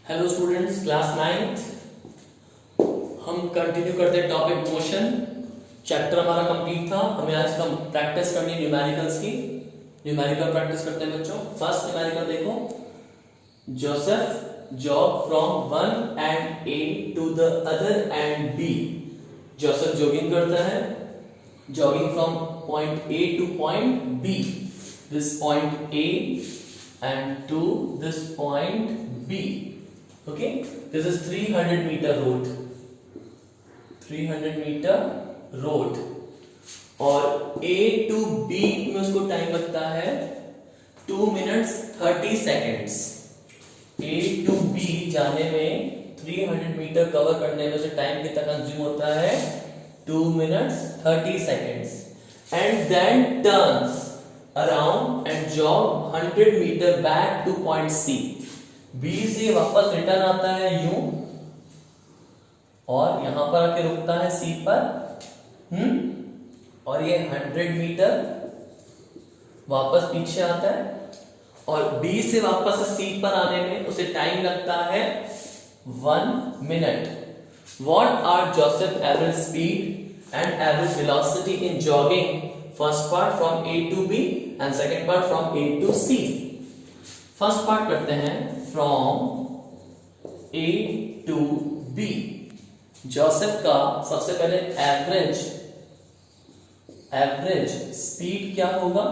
Hello students, class 9th हम continue करते हैं टॉपिक मोशन। चैप्टर हमारा कंप्लीट था। हमें आज का प्रैक्टिस करनी है न्यूमेरिकल्स की। न्यूमेरिकल प्रैक्टिस करते हैं बच्चों। फर्स्ट न्यूमेरिकल देखो, Joseph jog from one end A to the other end B. Joseph jogging करता है, jogging from point A to point B, this point A and to this point B. Okay, this is 300 meter road, 300 meter road और A to B में उसको time लगता है 2 minutes 30 seconds। A to B जाने में 300 metre cover करने में उसे टाइम कितना कंज्यूम होता है? 2 minutes 30 seconds and then turns around and jog 100 meter back to point C। B से वापस रिटर्न आता है यूं और यहां पर आके रुकता है C पर। और ये 100 मीटर वापस पीछे आता है और B से वापस C पर आने में उसे टाइम लगता है 1 minute. What are Joseph average speed and average velocity in jogging? First part from A to B and second part from A to C। First part करते हैं from A to B। Joseph का सबसे पहले average speed क्या होगा?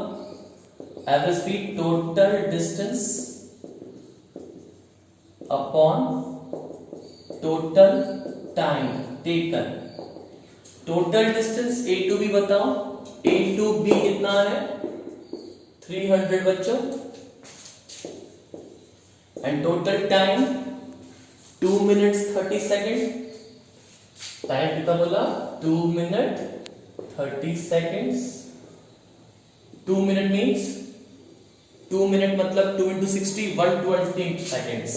Average speed total distance upon total time taken. Total distance A to B बताओ। A to B कितना है? 300 बच्चों। And total time 2 minutes 30 seconds। Time कितना बोला? 2 minutes 30 seconds। 2 minutes means 2 minutes मतलब 2 into 60 120 seconds,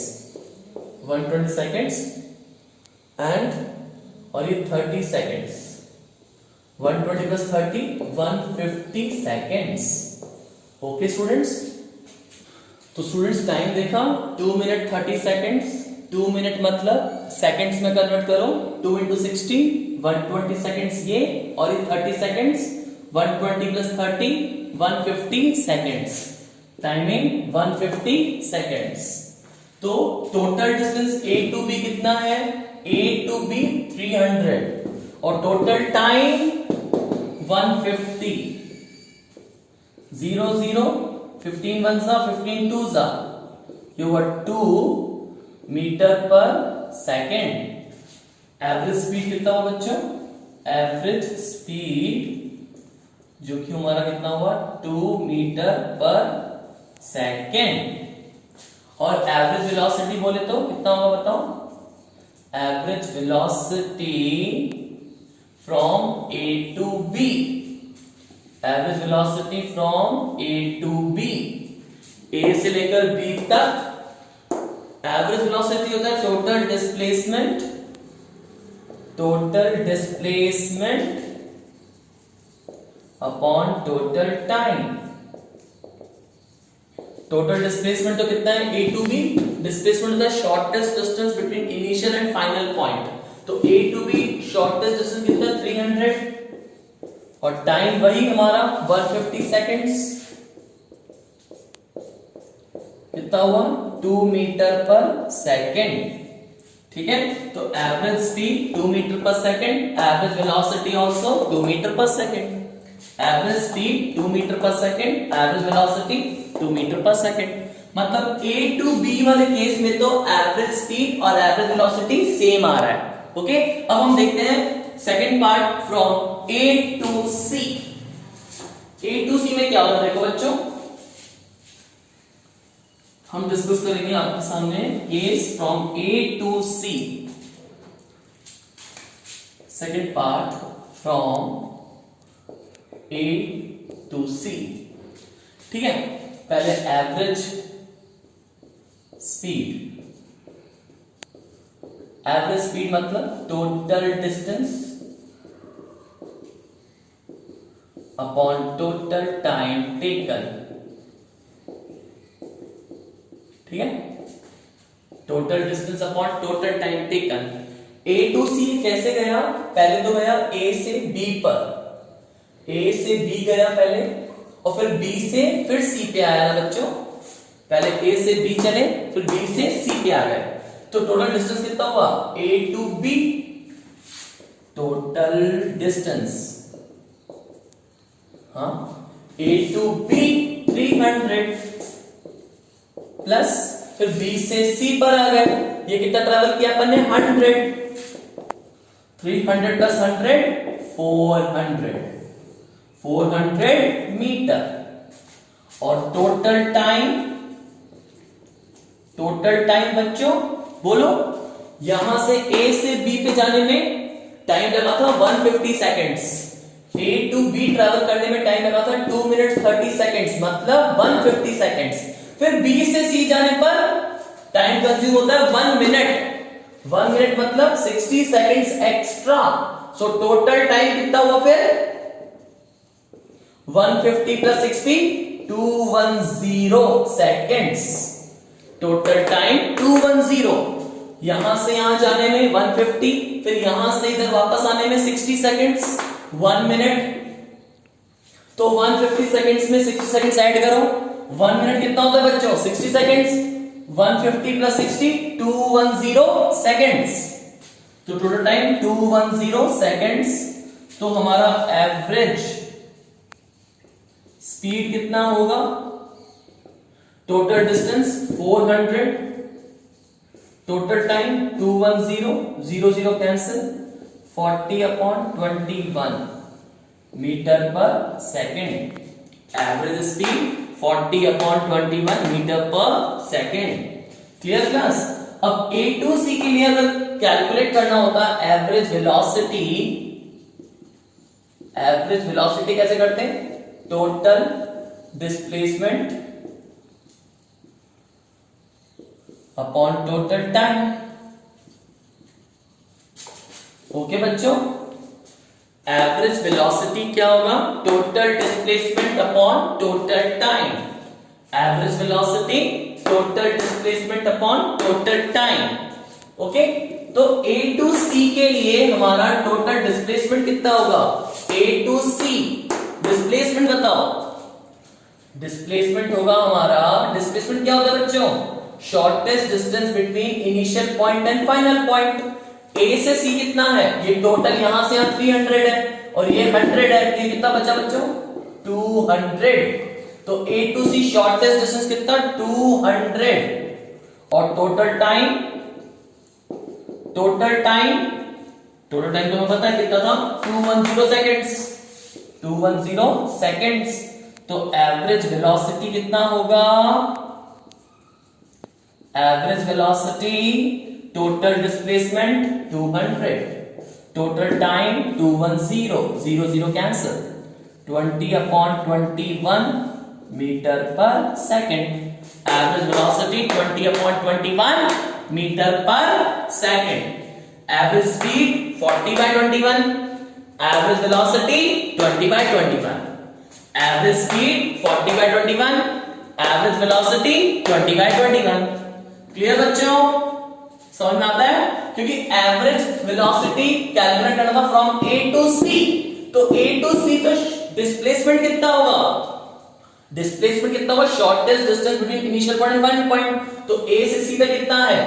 120 seconds एंड और ये 30 seconds, 120 plus 30 150 seconds। Okay students, तो स्टूडेंट्स टाइम देखा 2 minute 30 seconds। 2 minute मतलब सेकंड्स में कन्वर्ट करो, 2 into 60 120 seconds ये और ये 30 seconds, 120 plus 30 150 seconds, timing 150 seconds। तो total distance A to B कितना है? A to B 300 और टोटल टाइम 150। 0 0 15 1 जा 15 2 जा, you are 2 metre per second. Average speed कितना हुआ बच्चों? एवरेज स्पीड जो कि हमारा कितना हुआ? 2 मीटर पर सेकेंड। और एवरेज वेलोसिटी बोले तो कितना होगा बताओ? Average velocity from A to B। Average velocity from A to B, A से लेकर B तक एवरेज वेलोसिटी होता है total displacement, total displacement upon total time. Total displacement तो कितना है? A to B डिस्प्लेसमेंट होता है shortest distance between initial and final point. तो A to B shortest distance कितना है? 300 और टाइम वही हमारा 150 सेकेंड्स। कितना हुआ? 2 मीटर पर सेकेंड। ठीक है, तो average speed 2 metre per second, average velocity also 2 metre per second. Average speed 2 metre per second, average velocity 2 metre per second. मतलब A to B वाले केस में तो एवरेज स्पीड और एवरेज वेलोसिटी सेम आ रहा है। ओके, अब हम देखते हैं second part from A to C। A to C में क्या होगा देखो बच्चों, हम डिस्कस करेंगे आपके सामने case from A to C। Second part from A to C। ठीक है, पहले एवरेज स्पीड। एवरेज स्पीड मतलब total distance upon total time taken. ठीक है, total distance upon total time taken. A to C कैसे गया, पहले तो गया ए से बी पर, ए से बी गया पहले और फिर बी से फिर सी पे आया ना बच्चों, पहले ए से बी चले फिर बी से सी पे आ गए, तो टोटल डिस्टेंस कितना हुआ, ए टू बी, टोटल डिस्टेंस, हाँ, ए टू बी 300 प्लस फिर बी से सी पर आ गए, ये कितना ट्रेवल किया अपन ने 100, 300 प्लस 100 400, 400 मीटर। और टोटल टाइम बच्चों बोलो, यहां से ए से बी पे जाने में टाइम लगा था 150 seconds, A to B travel करने में टाइम लगा था 2 मिनट 30 सेकेंड्स, मतलब 150 सेकेंड्स। फिर बी से सी जाने पर टाइम कंज्यूम होता है 1 मिनट, 1 मिनट मतलब 60 seconds extra. So total time कितना हुआ फिर 150 प्लस 60 210 सेकेंड्स, टोटल टाइम 210। यहां से यहां जाने में 150, फिर यहां से इधर वापस आने में 60 सेकेंड्स, 1 मिनट। तो 150 सेकेंड्स में 60 सेकेंड्स ऐड करो, 1 मिनट कितना होता है बच्चों 60 सेकेंड्स, 150 प्लस 60 210 सेकेंड्स, तो टोटल टाइम 210 सेकेंड्स। तो हमारा एवरेज स्पीड कितना होगा, total distance 400, total time 210, 0 cancel, 40/21 metre per second, average speed 40/21 metre per second. Clear class. अब ए टू सी के लिए अगर कैलकुलेट करना होता है एवरेज वेलोसिटी कैसे करते हैं, total displacement upon total time. Okay बच्चों, एवरेज वेलोसिटी क्या होगा, total displacement upon total time, average velocity total displacement upon total time. Okay, तो ए टू सी के लिए हमारा टोटल डिस्प्लेसमेंट कितना होगा, ए टू सी डिस्प्लेसमेंट बताओ, डिस्प्लेसमेंट होगा हमारा, डिस्प्लेसमेंट क्या होता है बच्चों, shortest distance between initial point and final point. A से सी कितना है, ये टोटल यहां से यहां 300 है और ये 100 है, तो ये कितना बचा बच्चों 200। तो ए टू सी शॉर्टेस्ट डिस्टेंस कितना 200 और टोटल टाइम तो हमें पता है कितना था 210 सेकेंड्स, 210 सेकेंड्स। तो एवरेज वेलोसिटी कितना होगा, average velocity total displacement 200, total time 210, 0 cancel, 20/21 metre per second, average velocity 20/21 metre per second, average speed 40/21, average velocity 20/21, average speed 40/21, average velocity 20/21। Clear बच्चों, समझ में आता है, क्योंकि एवरेज वेलोसिटी कैलकुलेट करना था फ्रॉम ए टू सी, तो ए टू सी तो डिस्प्लेसमेंट कितना होगा, डिस्प्लेसमेंट कितना होगा, shortest distance between initial point and final point. तो ए से सी का कितना है,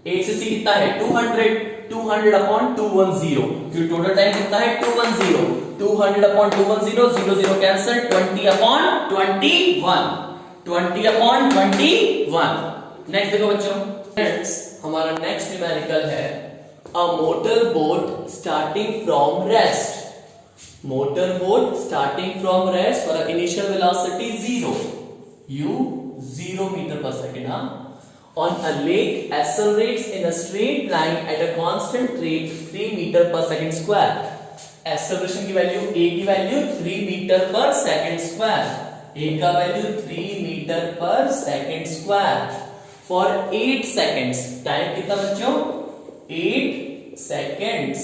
ए से सी कितना है 200/210, क्योंकि टोटल टाइम कितना है 210, 200/210, 0 कैंसिल, 20/21, 20/21। नेक्स्ट देखो बच्चों, फ्रेंड्स हमारा नेक्स्ट न्यूमेरिकल है a motor boat starting from rest, motor boat starting from rest और initial velocity 0 metre per second, on a lake accelerates in a straight line at a constant rate 3 meter per second square. Acceleration की value a की value 3 metre पर second square, a का value 3 metre पर second square for 8 seconds. Time कितना बच्चों 8 seconds.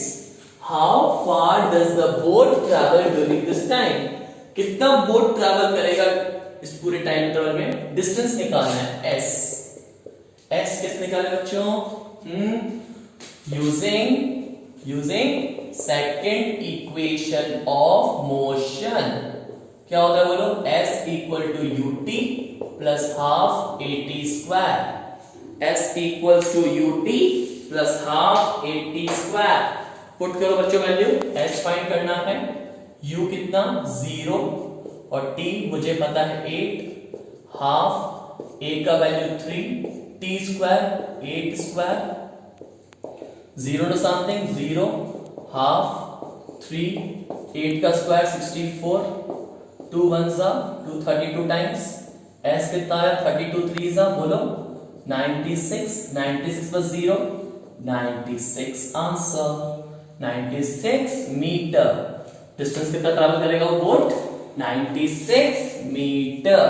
How far does the boat travel during this time, कितना boat travel करेगा इस पूरे टाइम इंटरवल में, डिस्टेंस निकालना है s। एस कैसे निकाले बच्चों? Using second equation of motion. क्या होता है बोलो? S equal to u t plus half a t square. S equal to u t plus half a t square. Put करो बच्चों वैल्यू। एस फाइंड करना है, यू कितना 0 और टी मुझे पता है 8, हाफ ए का value 3, T square 8 square, 0 to something 0, half 3, 8 का square 64, 2 1s are 232 times. S कितना है? 32 3s are बोलो 96, 96 plus 0 96 आंसर। 96 मीटर डिस्टेंस कितना ट्रैवल करेगा वो बोट? 96 मीटर।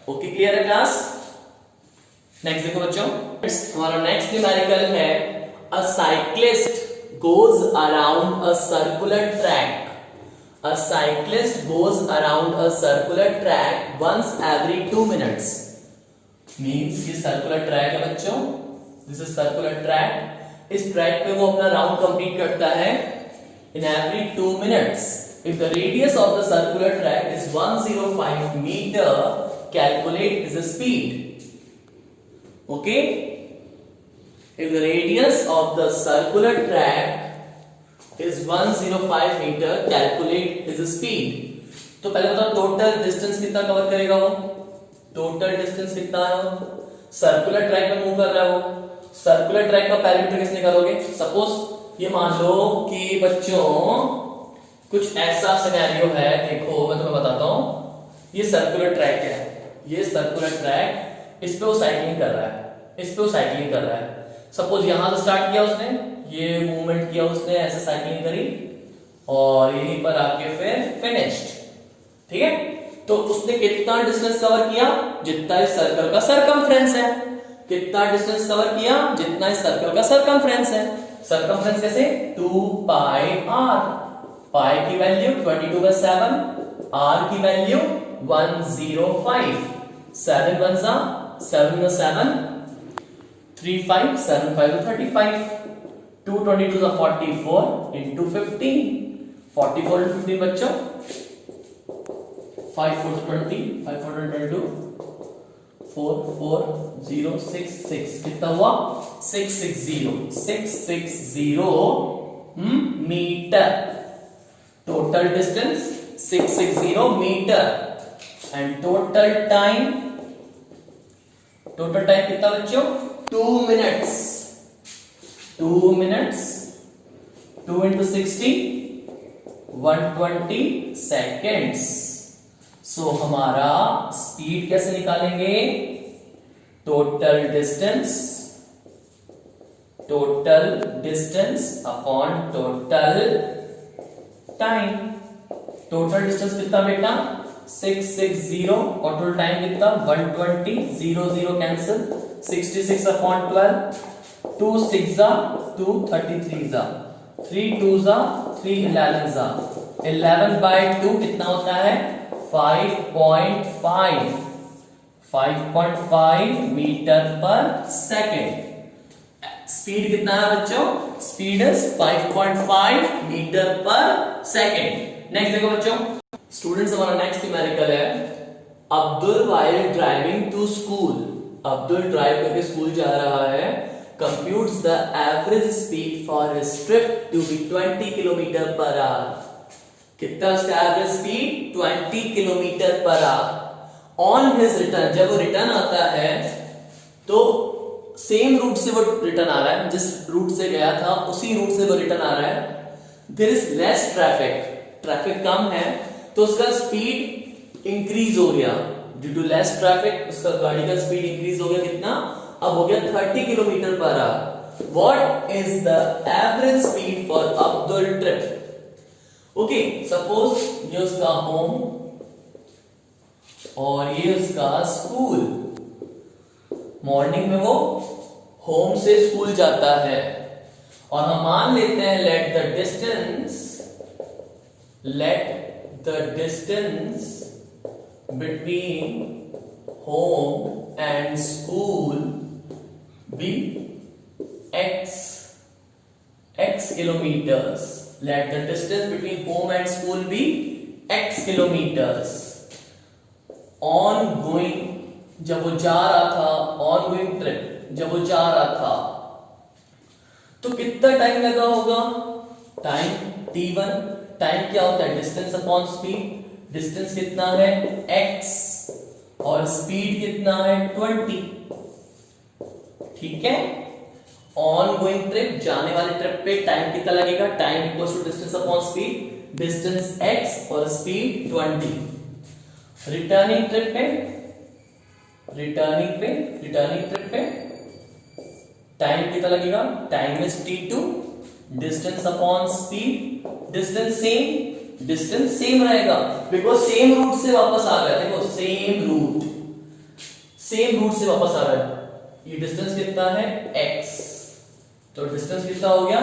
ओके, क्लियर है क्लास? नेक्स्ट देखो बच्चों, हमारा नेक्स्ट न्यूमेरिकल है अ cyclist goes around a circular track. A cyclist goes around a circular track once every 2 minutes. Means ये circular track है बच्चों, this is circular track। इस track पे वो अपना राउंड कंप्लीट करता है in every 2 minutes. If the radius of the circular track is 105 meter, calculate the speed. Okay? If the radius of the circular track is 105 meter, calculate its speed. तो पहले बताओ total distance कितना cover करेगा वो? Total distance कितना है वो? Circular track में मूव कर रहा है वो। सर्कुलर ट्रैक का पैरामीटर कैसे निकालोगे? सपोज ये मान लो कि बच्चों कुछ ऐसा सिनेरियो है, देखो मैं तुम्हें बताता हूं। ये सर्कुलर ट्रैक है, ये सर्कुलर ट्रैक, इस पे वो साइकिलिंग कर रहा है, इस पे वो साइकिलिंग कर रहा है। सपोज यहां से स्टार्ट किया उसने, ये मूवमेंट किया उसने, ऐसे साइकिलिंग करी और यहीं पर आके फिर फिनिश्ड। ठीक है, तो उसने कितना डिस्टेंस कवर किया? जितना इस सर्कल का सरकमफ्रेंस है। कितना डिस्टेंस कवर किया? जितना इस सर्कल का सरकमफ्रेंस है। सरकमफ्रेंस कैसे? 2 पाई आर। पाई की वैल्यू 22/7, आर की value 105। 7 1s are 7 7, 3 5 7 5 35, 2 22s are 44 into 15, 44 into 15 बच्चों, 5 4 20, 5 4 22, 4 4 0 6 6, कितना हुआ? 660 metre. Total distance 660 metre and total time कितना बच्चों? 2 minutes। 2 minutes, 2 into 60 120 seconds। सो हमारा स्पीड कैसे निकालेंगे? Total distance upon total time. Total distance कितना बेटा? 660 और टोटल टाइम कितना? 120, 0 0 cancel, 66 upon 12, 2 6s are 2, 33s are 3 2s are 3, 11s are 11 by 2 कितना होता है? 5.5 मीटर पर सेकेंड। स्पीड कितना है बच्चों? Speed is 5.5 metre per second. Next देखो बच्चों, स्टूडेंट्स हमारा नेक्स्ट न्यूमेरिकल है Abdul while driving to school. Abdul drive करके स्कूल जा रहा है। Computes the average speed for his trip to be 20 kilometre per hour. कितना उसका average speed? 20 kilometre per hour. On his return, जब वो रिटर्न आता है तो सेम रूट से वो रिटर्न आ रहा है, जिस रूट से गया था उसी रूट से वो रिटर्न आ रहा है। देयर इज लेस ट्रैफिक कम है तो उसका स्पीड इंक्रीज हो गया। ड्यू टू लेस ट्रैफिक उसका गाड़ी का स्पीड इंक्रीज हो गया। कितना? अब हो गया 30 kilometre per our. What is the average speed for Abdul trip? Okay, suppose ये उसका होम और ये उसका स्कूल। मॉर्निंग में वो होम से स्कूल जाता है और हम मान लेते हैं let the distance between home and school be x kilometers. Let the distance between home and school be x kilometers. Ongoing, जब वो जा रहा था, ongoing trip, जब वो जा रहा था, तो कितना टाइम लगा होगा? Time t1. टाइम क्या होता है? Distance upon speed. डिस्टेंस कितना है? x और स्पीड कितना है? 20. ठीक है. ऑन गोइंग ट्रिप, जाने वाले ट्रिप पे टाइम कितना लगेगा? Time equals to distance upon speed. Distance x और स्पीड 20. रिटर्निंग ट्रिप पे टाइम कितना लगेगा? Time is t2. Distance upon speed. Distance same रहेगा बिकॉज सेम रूट से वापस आ गया. देखो सेम रूट से वापस आ रहा है. ये डिस्टेंस कितना है? x. तो डिस्टेंस कितना हो गया?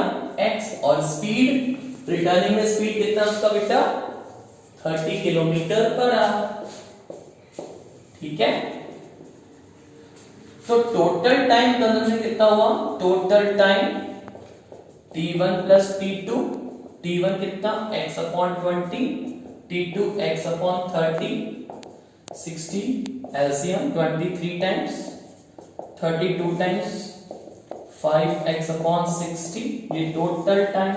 x. और स्पीड, रिटर्निंग में स्पीड कितना उसका बेटा? 30 किलोमीटर पर आवर. ठीक है. तो टोटल टाइम कंजम्पशन कितना हुआ? Total time t1 plus t2. t1 कितना? x upon 20. t2 x upon 30. 60 LCM 23 times 32 times 5x upon 60. ये total time.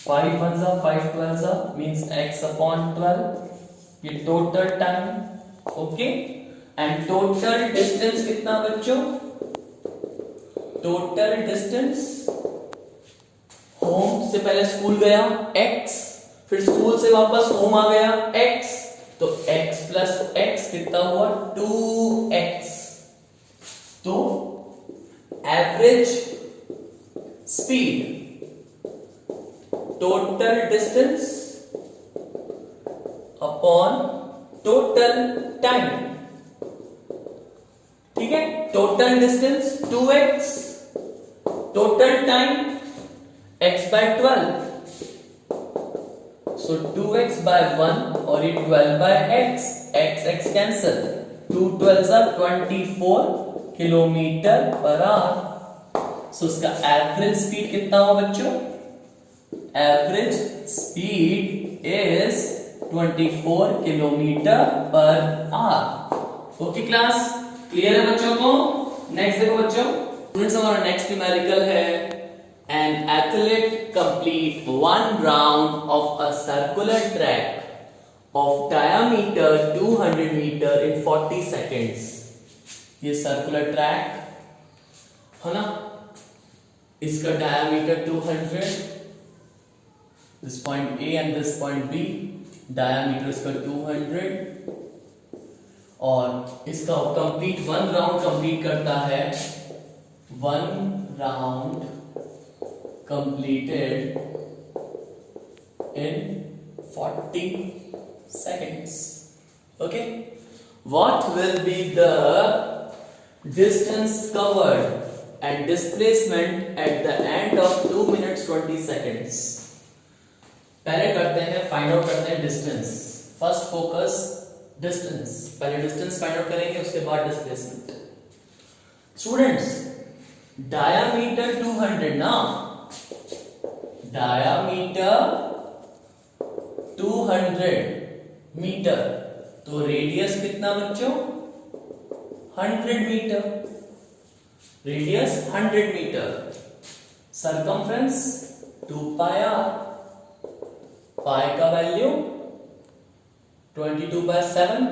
5 1 5 12 means x upon 12. ये total time. Okay. And total distance कितना बच्चों? टोटल डिस्टेंस होम से पहले school गया x, फिर school से वापस होम आ गया x, तो x प्लस x कितना हुआ? 2x. तो average speed, total distance upon total time. ठीक है. Total distance 2x, total time x by 12. So 2x by 1 और ये 12 by x. x cancel. 2 12 24 kilometre per hour. So उसका एवरेज स्पीड कितना हुआ बच्चों? Average speed is 24 kilometre per hour. Okay class, clear है बच्चों को? नेक्स्ट देखो बच्चों, स्टूडेंट्स हमारा नेक्स्ट न्यूमेरिकल है an athlete complete one round of a circular track of diameter 200 meter in 40 seconds. ये सर्कुलर ट्रैक है ना, इसका diameter 200, this point A and this point B, diameter इसका 200 और इसका कंप्लीट 1 राउंड कंप्लीट करता है. 1 round completed in 40 seconds. Okay, what will be the distance covered and displacement at the end of 2 minutes 20 seconds? पहले करते हैं, find out करते हैं डिस्टेंस. First focus distance. पहले डिस्टेंस फाइंड आउट करेंगे, उसके बाद डिस्प्लेसमेंट. स्टूडेंट्स, डायमीटर 200 ना, डायामीटर 200 मीटर, तो रेडियस कितना बच्चों? 100 metre. Radius 100 metre. Circumference 2 pi r. Pi का वैल्यू 22/7,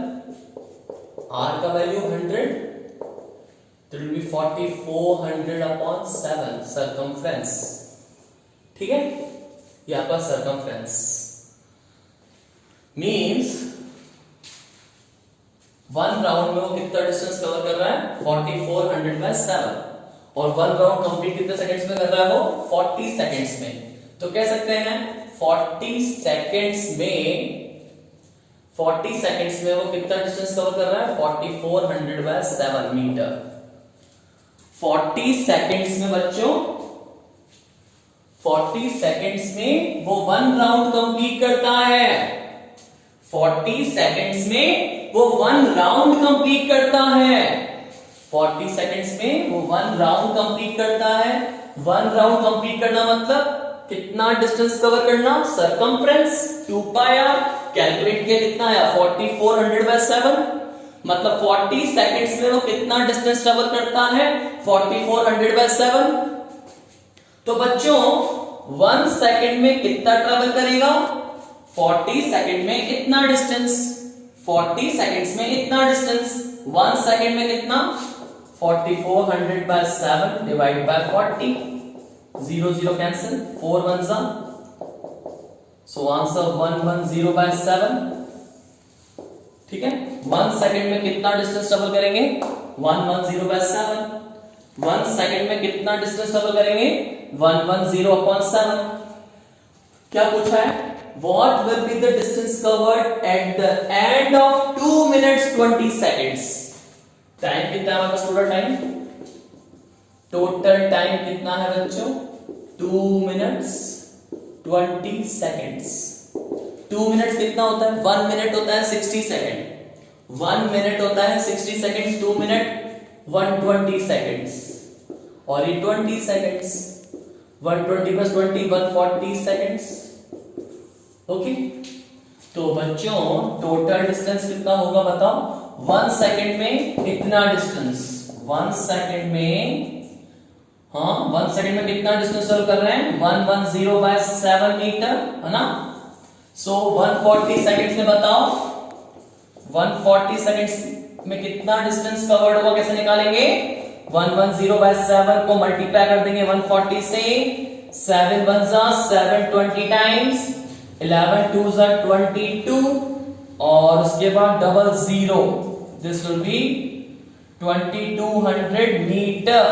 r का वैल्यू 100, तो इट विल बी 4400/7 सरकमफ्रेंस. ठीक है, ये आपका सरकमफ्रेंस मींस 1 राउंड में वो कितना डिस्टेंस कवर कर रहा है? 4400/7. और 1 राउंड कंप्लीट कितने सेकंड्स में कर रहा है वो? 40 सेकंड्स में. तो कह सकते हैं 40 सेकंड्स में वो कितना डिस्टेंस कवर कर रहा है? 4400/7 मीटर. 40 सेकंड्स में बच्चों, 40 सेकंड्स में वो 1 राउंड कंप्लीट करता है. 40 सेकंड्स में वो 1 राउंड कंप्लीट करता है. 40 सेकंड्स में वो 1 राउंड कंप्लीट करता है। 1 राउंड कंप्लीट करना मतलब कितना डिस्टेंस कवर करना, सरकमफ्रेंस 2 पाई आर। कैलकुलेट किया कितना आया 4400/7, मतलब 40 सेकंड्स में वो कितना डिस्टेंस ट्रेवल करता है 4400/7। तो बच्चों 1 सेकंड में कितना ट्रेवल करेगा, 40 सेकंड में इतना डिस्टेंस, 40 सेकंड्स में इतना डिस्टेंस, 1 सेकंड में कितना 4400/7 डिवाइड बाय 40, 0 0 कैंसिल, 4 1 जा, सो आंसर 110/7। ठीक है, 1 सेकंड में कितना डिस्टेंस ट्रेवल करेंगे 110/7। 1 सेकंड में कितना डिस्टेंस ट्रेवल करेंगे 110/7। क्या पूछा है, what will be the distance covered at the end of 2 minutes 20 seconds। Time कितना है हमारा टोटल टाइम, टोटल टाइम कितना है बच्चों 2 minutes 20 seconds। 2 मिनट्स कितना होता है, 1 मिनट होता है 60 सेकंड, 1 मिनट होता है 60 सेकंड्स, 2 मिनट 120 सेकंड्स, और ये 20 सेकंड्स, 120 + 20 140 सेकंड्स। ओके, तो बच्चों टोटल डिस्टेंस कितना होगा बताओ, 1 सेकंड में इतना डिस्टेंस, 1 सेकंड में, हाँ 1 सेकंड में कितना डिस्टेंस ट्रेवल कर रहे हैं 110/7 मीटर, है ना। सो 140 सेकंड्स में बताओ 140 सेकंड्स में कितना डिस्टेंस कवर्ड होगा, कैसे निकालेंगे 110/7 को मल्टीप्लाई कर देंगे 140 से, 7 1 जा 7 20 टाइम्स, 11 2 जा 22, और उसके बाद double 0, this will be 2200 metre.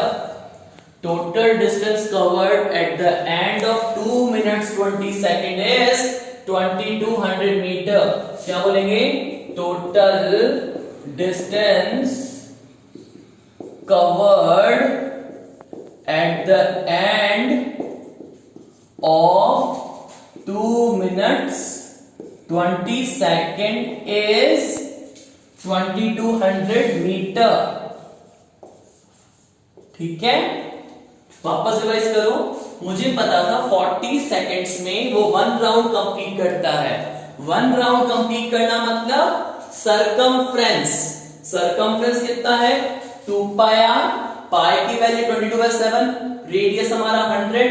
Total distance covered at the end of 2 minutes 20 second is 2200 metre. क्या बोलेंगे, total distance covered at the end of 2 minutes 20 second is 2200 metre. ठीक है, वापस रिवाइज करो, मुझे पता था 40 सेकंड्स में वो 1 राउंड कंप्लीट करता है। 1 राउंड कंप्लीट करना मतलब सरकमफ्रेंस, सरकमफ्रेंस कितना है 2 पाई आर, पाई की वैल्यू 22/7, रेडियस हमारा 100,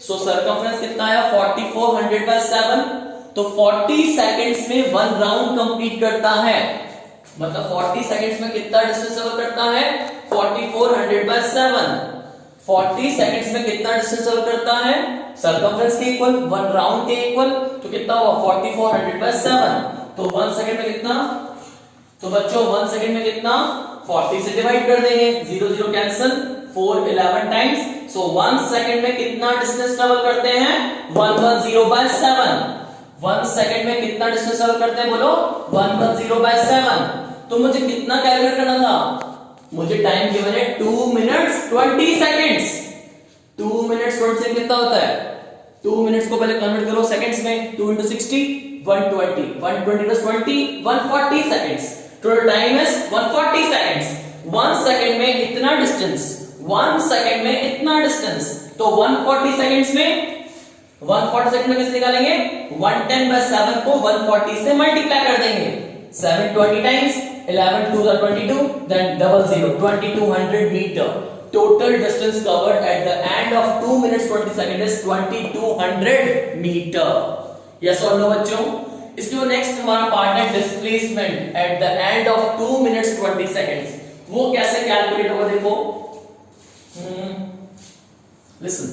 सो सरकमफ्रेंस कितना आया 4400/7। तो 40 सेकंड्स में 1 राउंड कंप्लीट करता है, मतलब 40 सेकंड्स में कितना डिस्टेंस कवर करता है 4400/7। 40 सेकंड्स में कितना डिस्टेंस कवर करता है सरकमफ्रेंस के इक्वल 1 राउंड के इक्वल, तो कितना हुआ 4400/7। तो 1 सेकंड में कितना, तो बच्चों 1 सेकंड में कितना 40 से डिवाइड कर देंगे, 0 0 कैंसिल, 4 11 टाइम्स, सो 1 सेकंड में कितना डिस्टेंस ट्रेवल करते हैं 110/7। 1 सेकंड में कितना डिस्टेंस ट्रेवल करते हैं बोलो 110/7। तो मुझे कितना कैलकुलेट करना था, मुझे टाइम गिवन है 2 minutes 20 seconds। 2 minutes 20 सेकंड कितना होता है, 2 मिनट्स को पहले कन्वर्ट करो सेकंड्स में, 2 × 60 120, 120 + 20 140 seconds, total time is 140 seconds. 1 second में इतना डिस्टेंस, 1 सेकंड में इतना डिस्टेंस, तो 140 सेकंड्स में 140 सेकंड में कैसे निकालेंगे 110/7 को 140 से मल्टीप्लाई कर देंगे, 7 20 times, 11 2 are 22, then double 0 2200 meter। Total distance covered at the end of 2 minutes 20 seconds is 2200 meter। Yes or no बच्चों। इसके बाद नेक्स्ट हमारा पार्ट है displacement eight the end of 2 minutes 20 seconds। वो कैसे कैलकुलेट होगा देखो, listen,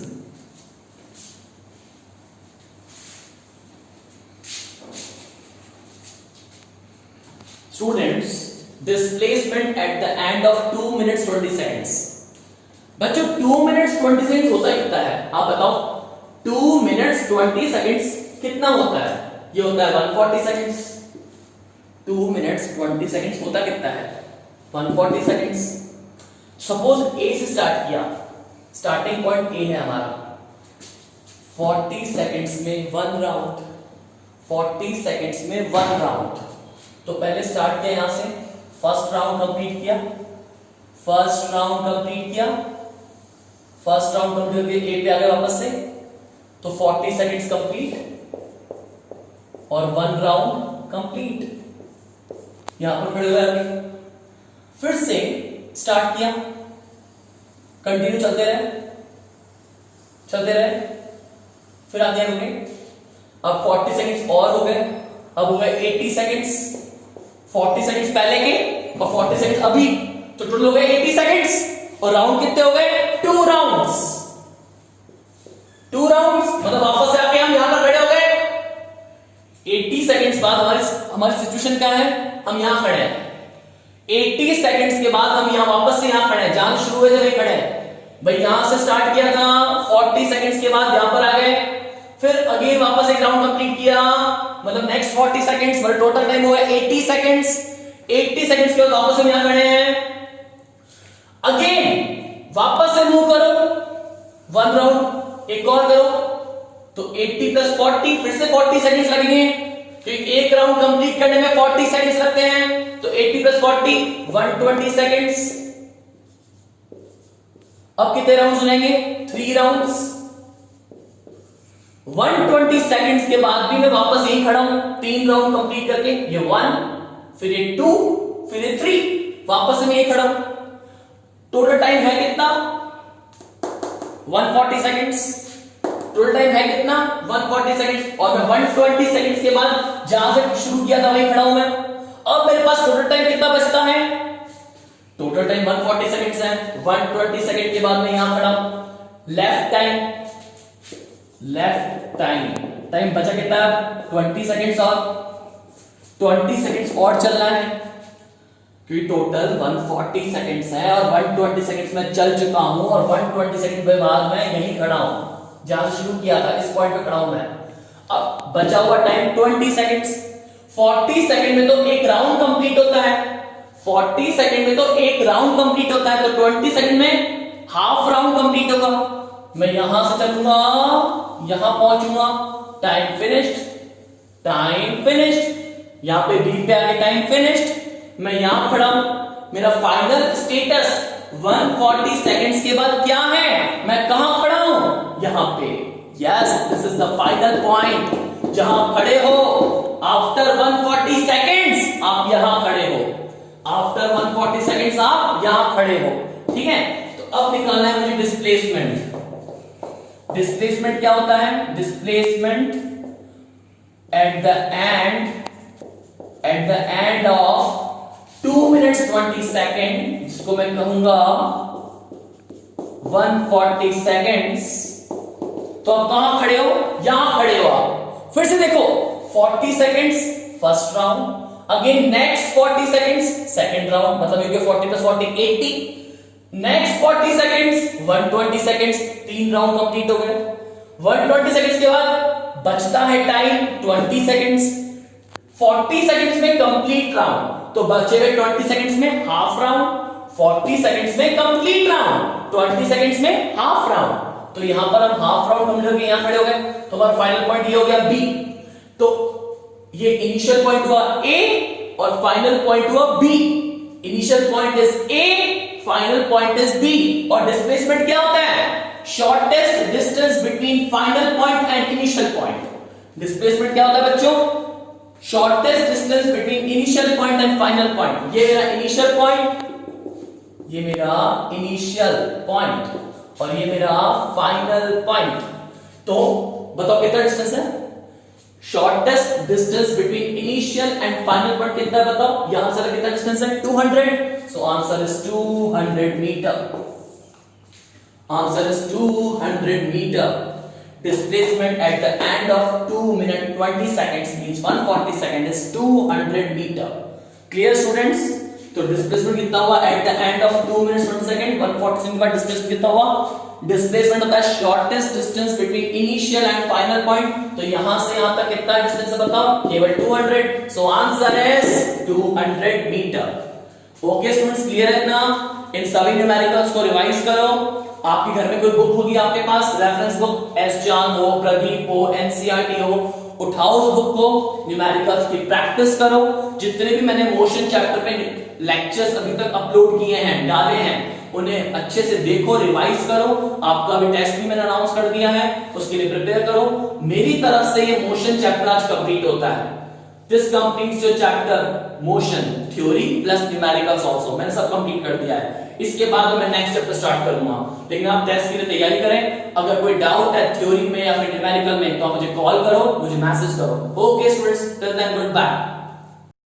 students displacement eight the end of 2 minutes 20 seconds। बच्चों 2 minutes 20 seconds होता कितना है आप बताओ, 2 minutes 20 seconds कितना होता है, ये होता है 140 seconds। 2 minutes 20 seconds होता कितना है 140 seconds। सपोज ए से स्टार्ट किया, स्टार्टिंग पॉइंट ए है हमारा, 40 seconds में 1 राउंड, 40 seconds में 1 राउंड। तो पहले स्टार्ट किया यहां से, फर्स्ट राउंड कंप्लीट किया, फर्स्ट राउंड कंप्लीट किया, फर्स्ट राउंड कंप्लीट करके ए पे आ गए वापस से, तो 40 सेकंड्स कंप्लीट और 1 राउंड कंप्लीट। यहां पर खड़े हुए आगे, फिर से स्टार्ट किया, कंटिन्यू चलते रहे, फिर आगे रुके। अब 40 सेकंड्स और हो गए, अब हो गए 80 सेकंड्स। 40 सेकंड्स पहले के और 40 सेकंड्स अभी, तो टोटल हो गए 80 सेकंड्स। और राउंड कितने हो गए? 2 राउंड्स। 2 राउंड्स मतलब वापस से आके हम यहां पर खड़े हो गए। 80 सेकंड्स बाद हमारी सिचुएशन क्या है? हम यहां खड़े हैं। 80 सेकंड्स के बाद हम यहां वापस से यहां खड़े हैं, जहां शुरू हुए थे वहीं खड़े हैं भाई। यहां से स्टार्ट किया था, 40 सेकंड्स के बाद यहां पर आ गए, फिर अगेन वापस एक राउंड कंप्लीट किया, मतलब नेक्स्ट 40 सेकंड्स, मतलब टोटल टाइम हुआ 80 सेकंड्स। 80 सेकंड्स के बाद वापस हम यहां खड़े हैं, अगेन वापस से मूव करो, 1 राउंड एक और करो, तो 80 प्लस 40, फिर से 40 सेकंड्स लगेंगे, क्योंकि एक राउंड कंप्लीट करने में 40 सेकंड्स लगते हैं। तो 80 प्लस 40 120 सेकंड्स। अब कितने राउंड्स लेंगे? 3 राउंड्स। 120 सेकंड्स के बाद भी मैं वापस यहीं खड़ा हूं, 3 राउंड कंप्लीट करके, ये 1, फिर ये 2, फिर ये 3, वापस से मैं यहीं खड़ा हूं। टोटल टाइम है कितना? 140 सेकंड्स। टोटल टाइम है कितना? 140 सेकंड्स। और मैं 120 सेकंड्स के बाद जहां से शुरू किया था वहीं खड़ा हूं मैं। अब मेरे पास टोटल टाइम कितना बचता है? टोटल टाइम 140 सेकंड्स है। 120 सेकंड के बाद मैं यहां खड़ा हूं। लेफ्ट टाइम बचा कितना? 20 सेकंड्स और 20 सेकंड्स और चलना है, क्योंकि टोटल 140 सेकंड्स है और 120 सेकंड्स में चल चुका हूं और 120 सेकंड के बाद मैं यहीं खड़ा हूं, जहां से शुरू किया था इस पॉइंट पे खड़ा हूं मैं। अब बचा हुआ टाइम 20 सेकंड्स। 40 सेकंड में तो एक राउंड कंप्लीट होता है, 40 सेकंड में तो एक राउंड कंप्लीट होता है, तो 20 सेकंड में हाफ राउंड कंप्लीट होगा। मैं यहां से चलूंगा, यहां पहुंचूंगा, टाइम फिनिश्ड, यहां पे बी पे आके टाइम फिनिश्ड। मैं यहां खड़ा हूं, मेरा फाइनल स्टेटस 140 सेकंड्स के बाद क्या है? मैं कहां खड़ा हूं? यहां पे। Yes, this is the final point, जहां खड़े हो आफ्टर 140 सेकंड्स, आप यहां खड़े हो। आफ्टर 140 सेकंड्स आप यहां खड़े हो, ठीक है। तो अब निकालना है मुझे डिस्प्लेसमेंट। डिस्प्लेसमेंट क्या होता है? Displacement eight the end of 2 minutes 20 second, जिसको मैं कहूंगा 140 सेकेंड्स। तो आप कहां खड़े हो? यहां खड़े हो आप। फिर से देखो, 40 seconds first round, again next 40 seconds second round, मतलब ये 40 plus 40 80, next 40 seconds 120 seconds, 3 round complete हो गए। 120 सेकेंड्स के बाद बचता है टाइम 20 सेकेंड्स। 40 सेकेंड्स में कंप्लीट राउंड, तो बचे हुए 20 सेकेंड्स में हाफ राउंड, 40 सेकेंड्स में कंप्लीट राउंड, 20 सेकेंड्स में हाफ राउंड। तो यहां पर हम हाफ राउंड कंप्लीट करके यहां खड़े हो गए, तो हमारा फाइनल पॉइंट ये हो गया बी। तो ये इनिशियल पॉइंट हुआ ए और फाइनल पॉइंट हुआ B. Initial point is A, final point is B. और डिस्प्लेसमेंट क्या होता है? Shortest distance between final point and initial point. Displacement क्या होता है बच्चों? Shortest distance between initial point and final point. ये मेरा इनिशियल पॉइंट, ये मेरा इनिशियल पॉइंट और ये मेरा फाइनल पॉइंट। तो बताओ कितना डिस्टेंस है? Shortest distance between initial and final point कितना है बताओ? यहां से कितना डिस्टेंस है? 200। So answer is 200 metre. Answer is 200 metre. Displacement at the end of 2 minutes 20 seconds means 140 seconds is 200 meter. Clear students? तो डिस्प्लेसमेंट कितना हुआ eight the end of 2 minutes 20 second? 140 second का डिस्प्लेसमेंट कितना हुआ? डिस्प्लेसमेंट होता है shortest distance between initial and final point. तो यहां से यहां तक कितना डिस्टेंस है बताओ? केवल 200। So answer is 200 metre. Okay students, clear है ना? इन सभी न्यूमेरिकल्स को रिवाइज करो। आपके घर में कोई बुक होगी आपके पास, रेफरेंस बुक, एस जान हो, प्रदीप हो, एनसीईआरटी हो, उठाओ उस बुक को, न्यूमेरिकल्स की प्रैक्टिस करो। जितने भी मैंने मोशन चैप्टर पे लेक्चर्स अभी तक अपलोड किए हैं, डाले हैं, उन्हें अच्छे से देखो, रिवाइज करो। आपका भी टेस्ट भी मैंने अनाउंस कर दिया है, उसके लिए प्रिपेयर करो। मेरी तरफ से ये मोशन चैप्टर आज कंप्लीट होता है। This completes your chapter motion theory plus numericals also. मैंने सब कंप्लीट कर दिया है। इसके बाद मैं नेक्स्ट चैप्टर स्टार्ट करूंगा, लेकिन आप टेस्ट के लिए तैयारी करें। अगर कोई डाउट है थ्योरी में या फिर न्यूमेरिकल में तो आप मुझे कॉल करो, मुझे मैसेज करो। Okay students, till then good bye.